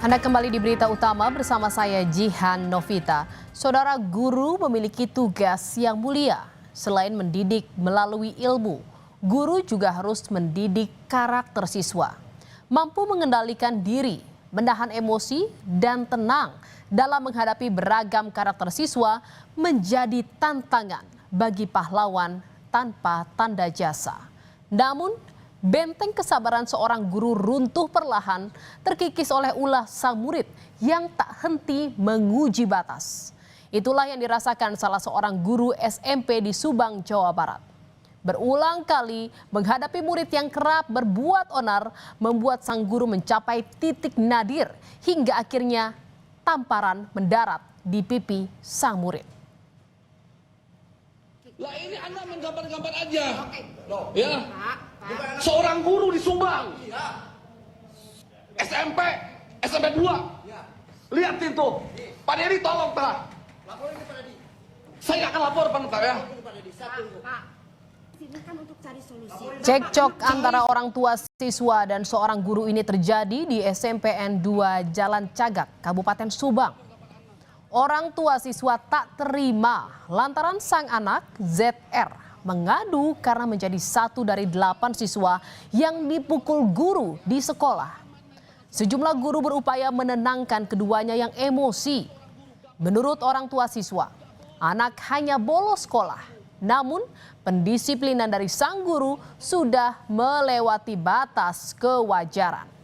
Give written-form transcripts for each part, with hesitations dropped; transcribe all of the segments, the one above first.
Anda kembali di berita utama bersama saya Jihan Novita. Saudara, guru memiliki tugas yang mulia. Selain mendidik melalui ilmu, guru juga harus mendidik karakter siswa. Mampu mengendalikan diri, menahan emosi, dan tenang dalam menghadapi beragam karakter siswa menjadi tantangan bagi pahlawan tanpa tanda jasa. Namun, benteng kesabaran seorang guru runtuh perlahan terkikis oleh ulah sang murid yang tak henti menguji batas. Itulah yang dirasakan salah seorang guru SMP di Subang, Jawa Barat. Berulang kali menghadapi murid yang kerap berbuat onar membuat sang guru mencapai titik nadir hingga akhirnya tamparan mendarat di pipi sang murid. Lah ini Anda menggambar-gambar aja. Ya. Seorang guru di Subang. SMP 2. Lihatin tuh. Pak Dedi tolong, Pak. Laporin ke Pak Dedi. Saya akan lapor, Pak, ya. Cekcok antara orang tua siswa dan seorang guru ini terjadi di SMPN 2 Jalan Cagak, Kabupaten Subang. Orang tua siswa tak terima lantaran sang anak ZR mengadu karena menjadi satu dari 8 siswa yang dipukul guru di sekolah. Sejumlah guru berupaya menenangkan keduanya yang emosi. Menurut orang tua siswa, anak hanya bolos sekolah. Namun, pendisiplinan dari sang guru sudah melewati batas kewajaran.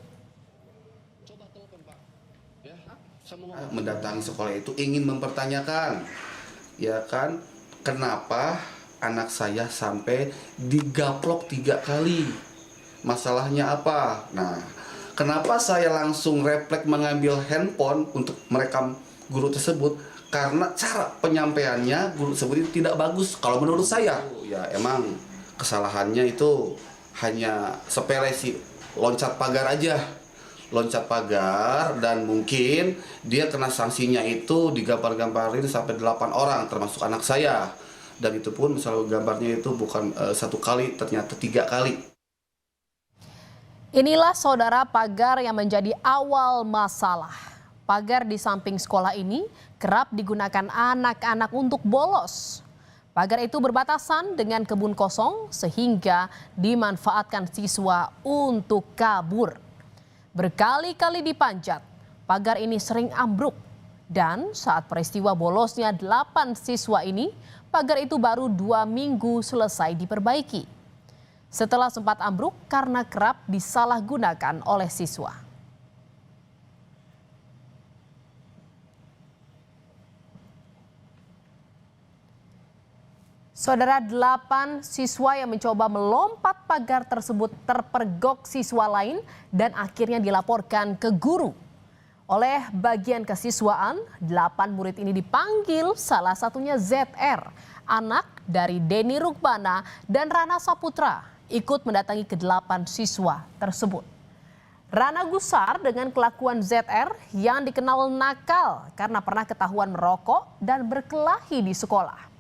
Mendatangi sekolah itu ingin mempertanyakan, ya kan, kenapa anak saya sampai digaplok 3 kali? Masalahnya apa? Nah, kenapa saya langsung refleks mengambil handphone untuk merekam guru tersebut? Karena cara penyampaiannya guru tersebut itu tidak bagus kalau menurut saya. Ya emang kesalahannya itu hanya sepele sih, loncat pagar aja. Loncat pagar dan mungkin dia kena sanksinya itu digambar-gambarin sampai 8 orang termasuk anak saya. Dan itu pun misalnya gambarnya itu bukan 1 kali, ternyata 3 kali. Inilah saudara pagar yang menjadi awal masalah. Pagar di samping sekolah ini kerap digunakan anak-anak untuk bolos. Pagar itu berbatasan dengan kebun kosong sehingga dimanfaatkan siswa untuk kabur. Berkali-kali dipanjat, pagar ini sering ambruk. Dan saat peristiwa bolosnya 8 siswa ini, pagar itu baru 2 minggu selesai diperbaiki. Setelah sempat ambruk karena kerap disalahgunakan oleh siswa. Saudara, 8 siswa yang mencoba melompat pagar tersebut terpergok siswa lain dan akhirnya dilaporkan ke guru. Oleh bagian kesiswaan, 8 murid ini dipanggil, salah satunya ZR, anak dari Denny Rukbana dan Rana Saputra, ikut mendatangi ke-8 siswa tersebut. Rana gusar dengan kelakuan ZR yang dikenal nakal karena pernah ketahuan merokok dan berkelahi di sekolah.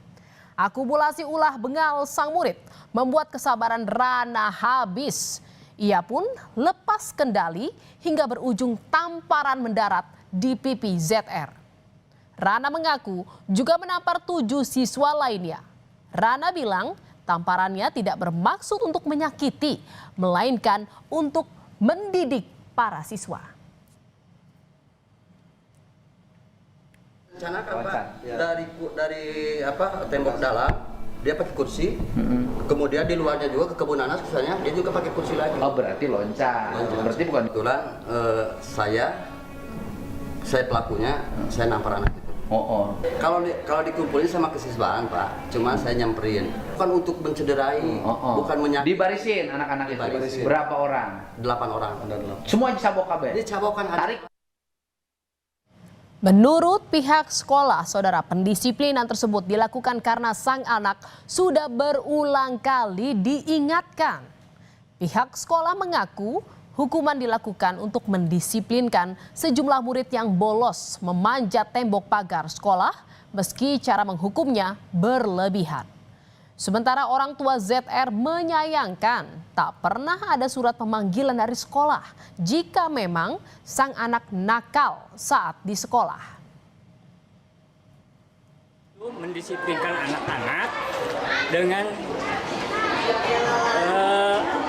Akumulasi ulah bengal sang murid membuat kesabaran Rana habis. Ia pun lepas kendali hingga berujung tamparan mendarat di pipi ZR. Rana mengaku juga menampar 7 siswa lainnya. Rana bilang tamparannya tidak bermaksud untuk menyakiti, melainkan untuk mendidik para siswa. Rencanakan Pak, dari tembok dalam dia pakai kursi, kemudian di luarnya juga ke kebun nanas misalnya dia juga pakai kursi lagi. Oh berarti loncat. Berarti bukan. Kebetulan saya pelakunya, saya nampar anak itu. Kalau dikumpulin sama kesiswaan Pak, cuma saya nyamperin. Bukan untuk mencederai, bukan menyakiti. Dibarisin anak-anak itu. Dibarisin. Berapa orang? 8 orang. Semua disabok kabel. Dicabokan Tarik. Menurut pihak sekolah, saudara, pendisiplinan tersebut dilakukan karena sang anak sudah berulang kali diingatkan. Pihak sekolah mengaku hukuman dilakukan untuk mendisiplinkan sejumlah murid yang bolos memanjat tembok pagar sekolah meski cara menghukumnya berlebihan. Sementara orang tua ZR menyayangkan tak pernah ada surat pemanggilan dari sekolah jika memang sang anak nakal saat di sekolah. Mendisiplinkan anak-anak dengan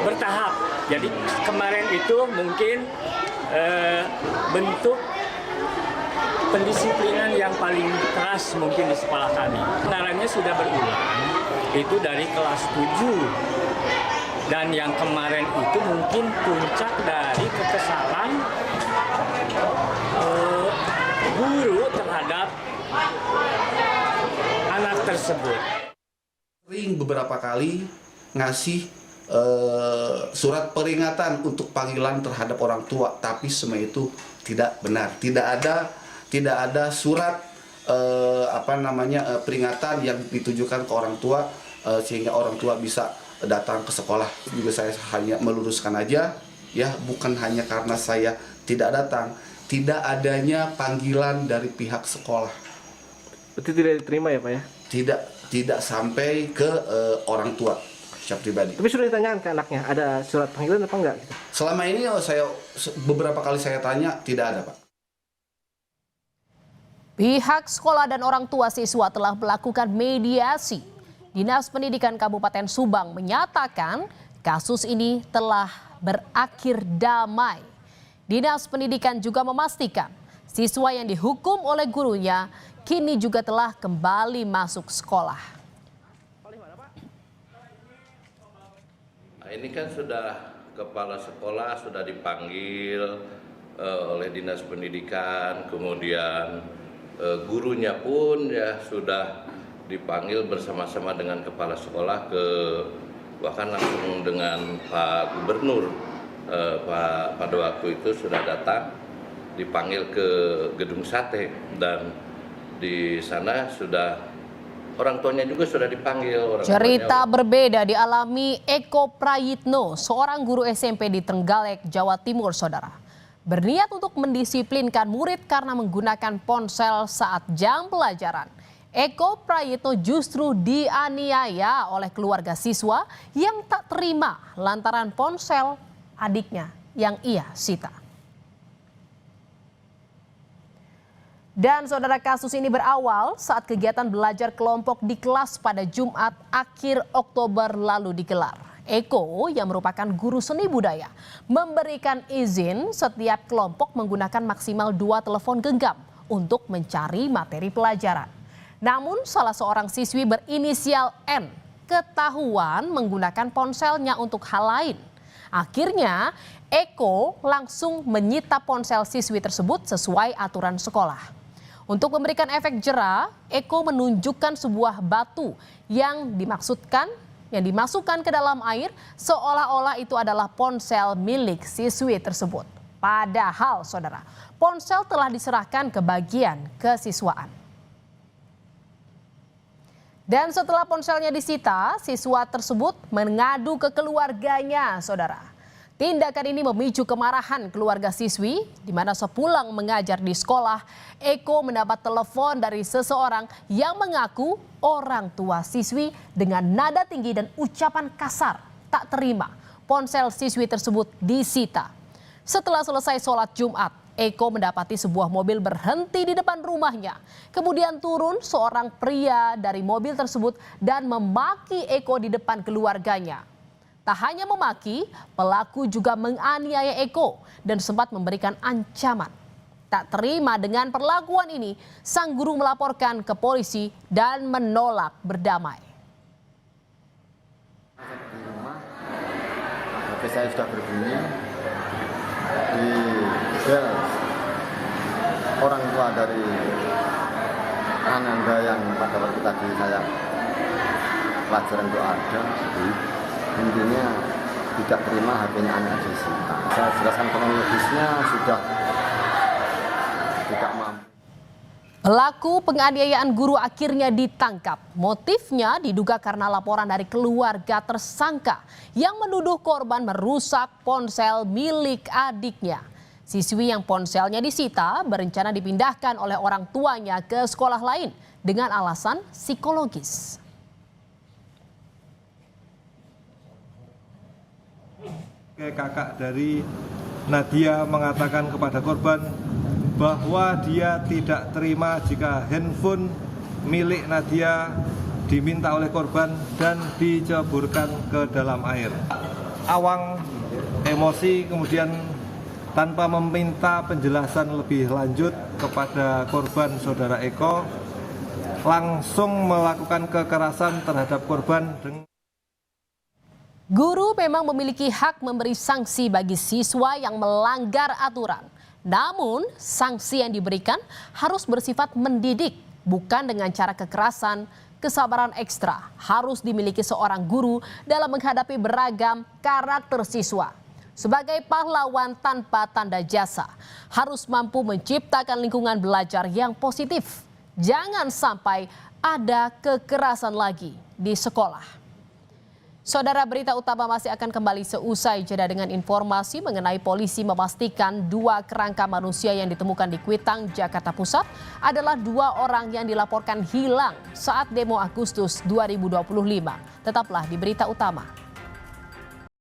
bertahap. Jadi kemarin itu mungkin bentuk pendisiplinan yang paling keras mungkin di sekolah kami. Kenarannya sudah berulang, itu dari kelas 7. Dan yang kemarin itu mungkin puncak dari kekesalan guru terhadap anak tersebut. Sering beberapa kali ngasih surat peringatan untuk panggilan terhadap orang tua, tapi semua itu tidak benar. Tidak ada surat peringatan yang ditujukan ke orang tua sehingga orang tua bisa datang ke sekolah. Juga saya hanya meluruskan aja ya, bukan hanya karena saya tidak datang, tidak adanya panggilan dari pihak sekolah. Berarti tidak diterima ya Pak ya? Tidak sampai ke orang tua secara pribadi. Tapi sudah ditanyakan ke anaknya, ada surat panggilan apa enggak? Gitu? Selama ini beberapa kali saya tanya, tidak ada Pak. Pihak sekolah dan orang tua siswa telah melakukan mediasi. Dinas Pendidikan Kabupaten Subang menyatakan kasus ini telah berakhir damai. Dinas Pendidikan juga memastikan siswa yang dihukum oleh gurunya kini juga telah kembali masuk sekolah. Nah, ini kan sudah kepala sekolah sudah dipanggil oleh Dinas Pendidikan, kemudian gurunya pun ya sudah dipanggil bersama-sama dengan kepala sekolah bahkan langsung dengan Pak Gubernur pada waktu itu sudah datang dipanggil ke Gedung Sate, dan di sana sudah orang tuanya juga sudah dipanggil. Cerita berbeda dialami Eko Prayitno, seorang guru SMP di Trenggalek, Jawa Timur, saudara. Berniat untuk mendisiplinkan murid karena menggunakan ponsel saat jam pelajaran. Eko Prayitno justru dianiaya oleh keluarga siswa yang tak terima lantaran ponsel adiknya yang ia sita. Dan saudara, kasus ini berawal saat kegiatan belajar kelompok di kelas pada Jumat akhir Oktober lalu digelar. Eko yang merupakan guru seni budaya memberikan izin setiap kelompok menggunakan maksimal 2 telepon genggam untuk mencari materi pelajaran. Namun salah seorang siswi berinisial N ketahuan menggunakan ponselnya untuk hal lain. Akhirnya Eko langsung menyita ponsel siswi tersebut sesuai aturan sekolah. Untuk memberikan efek jera, Eko menunjukkan sebuah batu yang dimasukkan ke dalam air seolah-olah itu adalah ponsel milik siswi tersebut. Padahal saudara, ponsel telah diserahkan ke bagian kesiswaan. Dan setelah ponselnya disita, siswa tersebut mengadu ke keluarganya, saudara. Tindakan ini memicu kemarahan keluarga siswi, di mana sepulang mengajar di sekolah, Eko mendapat telepon dari seseorang yang mengaku orang tua siswi dengan nada tinggi dan ucapan kasar tak terima. Ponsel siswi tersebut disita. Setelah selesai sholat Jumat, Eko mendapati sebuah mobil berhenti di depan rumahnya. Kemudian turun seorang pria dari mobil tersebut dan memaki Eko di depan keluarganya. Tak hanya memaki, pelaku juga menganiaya Eko dan sempat memberikan ancaman. Tak terima dengan perlakuan ini, sang guru melaporkan ke polisi dan menolak berdamai. Di rumah, HP saya sudah berbunyi. Di bel orang tua dari Ananda yang pada waktu tadi saya pelajaran itu ada. Intinya tidak terima HP-nya anak disita. Saya jelaskan kronologisnya sudah tidak mampu. Pelaku penganiayaan guru akhirnya ditangkap. Motifnya diduga karena laporan dari keluarga tersangka yang menuduh korban merusak ponsel milik adiknya. Siswi yang ponselnya disita berencana dipindahkan oleh orang tuanya ke sekolah lain dengan alasan psikologis. Kakak dari Nadia mengatakan kepada korban bahwa dia tidak terima jika handphone milik Nadia diminta oleh korban dan diceburkan ke dalam air. Awang emosi kemudian tanpa meminta penjelasan lebih lanjut kepada korban saudara Eko langsung melakukan kekerasan terhadap korban. Guru memang memiliki hak memberi sanksi bagi siswa yang melanggar aturan. Namun, sanksi yang diberikan harus bersifat mendidik, bukan dengan cara kekerasan. Kesabaran ekstra harus dimiliki seorang guru dalam menghadapi beragam karakter siswa. Sebagai pahlawan tanpa tanda jasa, harus mampu menciptakan lingkungan belajar yang positif. Jangan sampai ada kekerasan lagi di sekolah. Saudara, berita utama masih akan kembali seusai jeda dengan informasi mengenai polisi memastikan 2 kerangka manusia yang ditemukan di Kuitang, Jakarta Pusat adalah 2 orang yang dilaporkan hilang saat demo Agustus 2025. Tetaplah di berita utama.